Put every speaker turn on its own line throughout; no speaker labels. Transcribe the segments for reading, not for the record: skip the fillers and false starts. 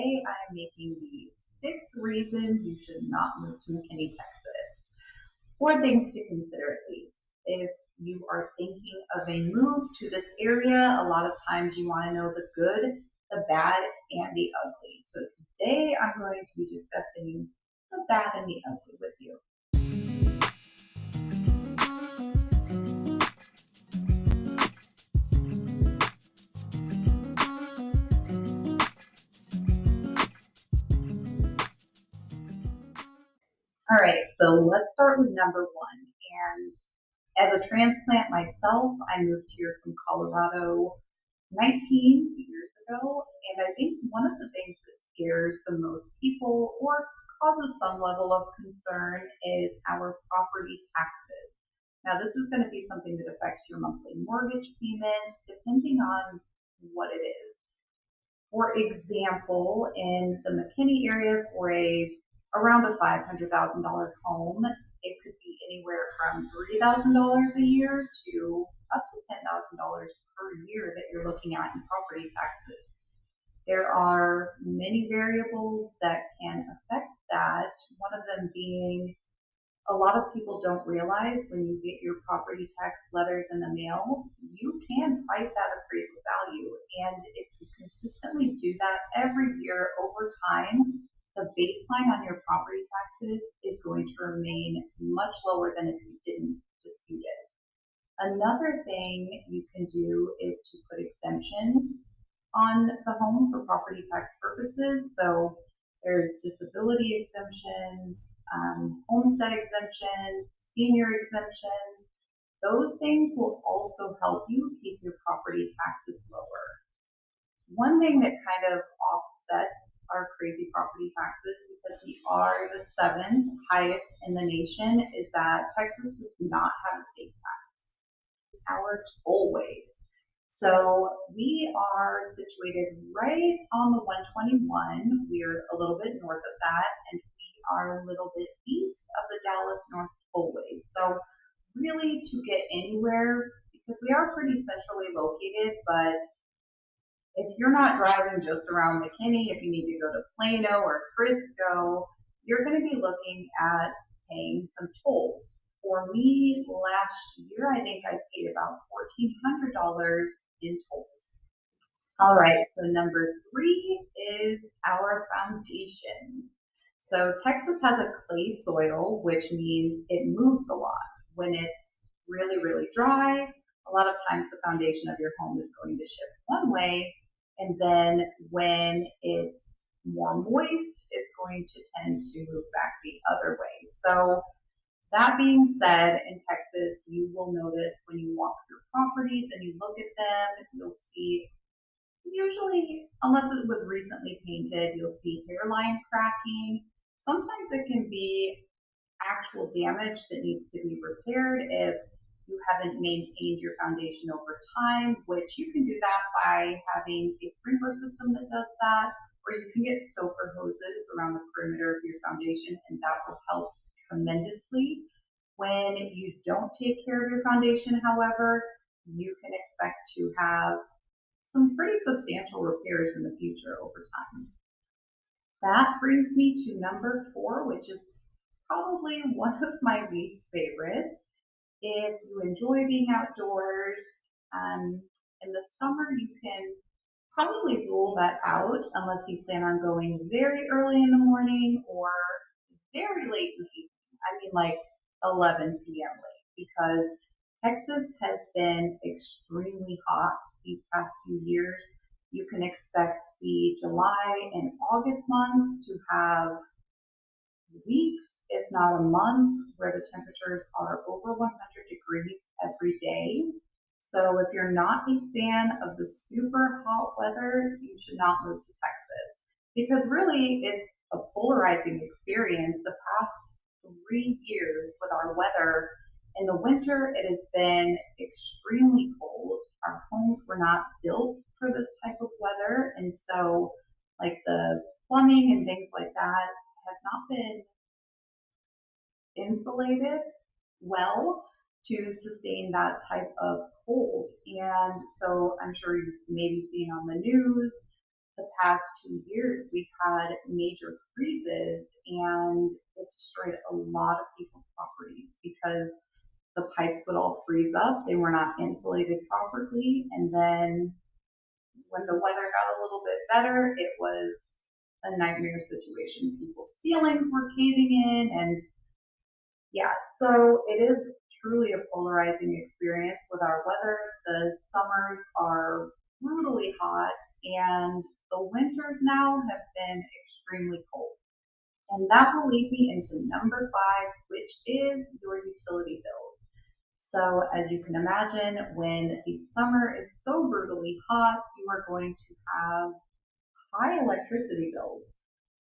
today I'm making the 6 reasons you should not move to McKinney, Texas. 4 things to consider at least. If you are thinking of a move to this area, a lot of times you want to know the good, the bad, and the ugly. So today I'm going to be discussing the bad and the ugly with you. All right, so let's start with number 1. And as a transplant myself, I moved here from Colorado 19 years ago. And I think one of the things that scares the most people or causes some level of concern is our property taxes. Now, this is going to be something that affects your monthly mortgage payment depending on what it is. For example, in the McKinney area for around a $500,000 home, it could be anywhere from $3,000 a year to up to $10,000 per year that you're looking at in property taxes. There are many variables that can affect that, one of them being a lot of people don't realize when you get your property tax letters in the mail, you can fight that appraisal value. And if you consistently do that every year over time, the baseline on your property taxes is going to remain much lower than if you didn't dispute it. Another thing you can do is to put exemptions on the home for property tax purposes. So there's disability exemptions, homestead exemptions, senior exemptions. Those things will also help you keep your property taxes lower. One thing that kind of offsets our crazy property taxes, because we are the 7th highest in the nation, is that Texas does not have a state tax. Our tollways. So we are situated right on the 121. We're a little bit north of that, and we are a little bit east of the Dallas North Tollway. So really to get anywhere, because we are pretty centrally located, but if you're not driving just around McKinney, if you need to go to Plano or Frisco, you're going to be looking at paying some tolls. For me, last year, I think I paid about $1,400 in tolls. All right, so number 3 is our foundations. So Texas has a clay soil, which means it moves a lot. When it's really, really dry, a lot of times the foundation of your home is going to shift one way, and then when it's more moist, it's going to tend to move back the other way. So that being said, in Texas, you will notice when you walk through properties and you look at them, you'll see, usually, unless it was recently painted, you'll see hairline cracking. Sometimes it can be actual damage that needs to be repaired if you haven't maintained your foundation over time, which you can do that by having a sprinkler system that does that, or you can get soaker hoses around the perimeter of your foundation, and that will help tremendously. When you don't take care of your foundation, however, you can expect to have some pretty substantial repairs in the future over time. That brings me to number 4, which is probably one of my least favorites. If you enjoy being outdoors, in the summer you can probably rule that out unless you plan on going very early in the morning or very late in the evening. I mean like 11 p.m. late, because Texas has been extremely hot these past few years. You can expect the July and August months to have weeks, if not a month, where the temperatures are over 100 degrees every day. So if you're not a fan of the super hot weather, you should not move to Texas, because really it's a polarizing experience. The past 3 years with our weather, in the winter it has been extremely cold. Our homes were not built for this type of weather, and so like the plumbing and things like that have not been insulated well to sustain that type of cold. And so I'm sure you've maybe seen on the news the past 2 years, we've had major freezes and it destroyed a lot of people's properties because the pipes would all freeze up. They were not insulated properly. And then when the weather got a little bit better, it was a nightmare situation. People's ceilings were caving in and yeah, so it is truly a polarizing experience with our weather. The summers are brutally hot and the winters now have been extremely cold. And that will lead me into number 5, which is your utility bills. So as you can imagine, when the summer is so brutally hot, you are going to have high electricity bills.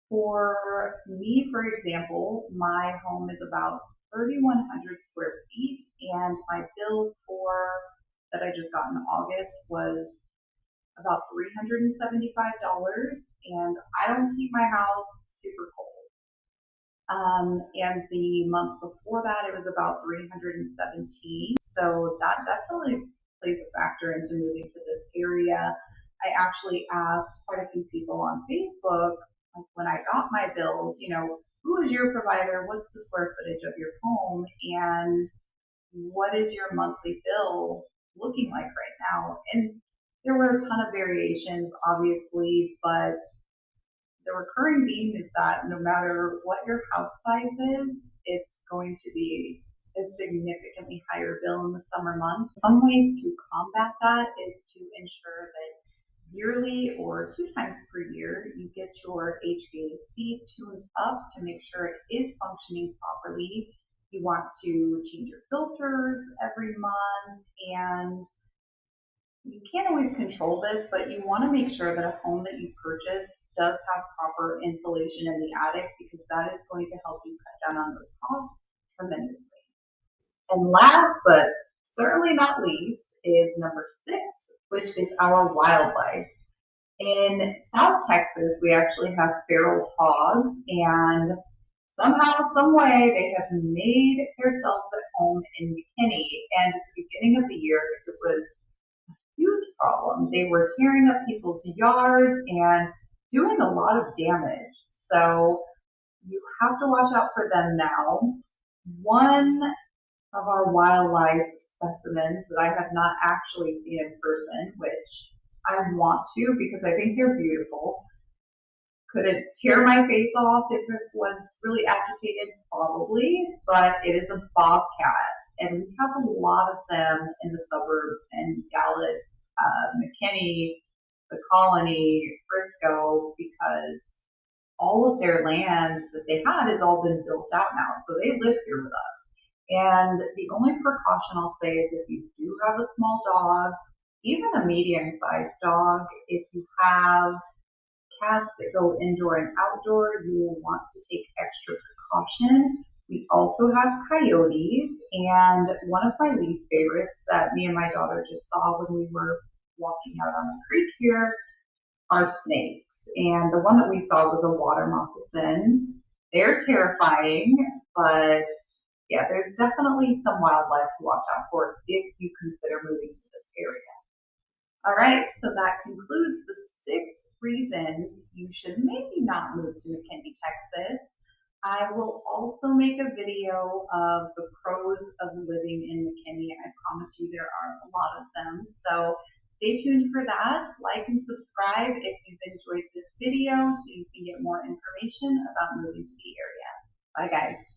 For me, for example, my home is about 3,100 square feet, and my bill for that I just got in August was about $375, and I don't keep my house super cold. And the month before that, it was about 317. So that definitely plays a factor into moving to this area. I actually asked quite a few people on Facebook, like when I got my bills, who is your provider? What's the square footage of your home? And what is your monthly bill looking like right now? And there were a ton of variations, obviously, but the recurring theme is that no matter what your house size is, it's going to be a significantly higher bill in the summer months. Some ways to combat that is to ensure that yearly or 2 times per year, you get your HVAC tuned up to make sure it is functioning properly. You want to change your filters every month, and you can't always control this, but you want to make sure that a home that you purchase does have proper insulation in the attic because that is going to help you cut down on those costs tremendously. And last but certainly not least is number 6, which is our wildlife. In South Texas, we actually have feral hogs, and somehow, some way, they have made themselves at home in McKinney. And at the beginning of the year, it was a huge problem. They were tearing up people's yards and doing a lot of damage. So you have to watch out for them now. One of our wildlife specimens that I have not actually seen in person, which I want to because I think they're beautiful. Could it tear my face off if it was really agitated? Probably, but it is a bobcat, and we have a lot of them in the suburbs in Dallas, McKinney, the Colony, Frisco, because all of their land that they had has all been built out now, so they live here with us. And the only precaution I'll say is if you do have a small dog, even a medium-sized dog, if you have cats that go indoor and outdoor, you will want to take extra precaution. We also have coyotes, and one of my least favorites that me and my daughter just saw when we were walking out on the creek here are snakes. And the one that we saw was a water moccasin. They're terrifying, but yeah, there's definitely some wildlife to watch out for if you consider moving to this area. All right, so that concludes the 6 reasons you should maybe not move to McKinney, Texas. I will also make a video of the pros of living in McKinney. I promise you there are a lot of them. So stay tuned for that. Like and subscribe if you've enjoyed this video so you can get more information about moving to the area. Bye guys.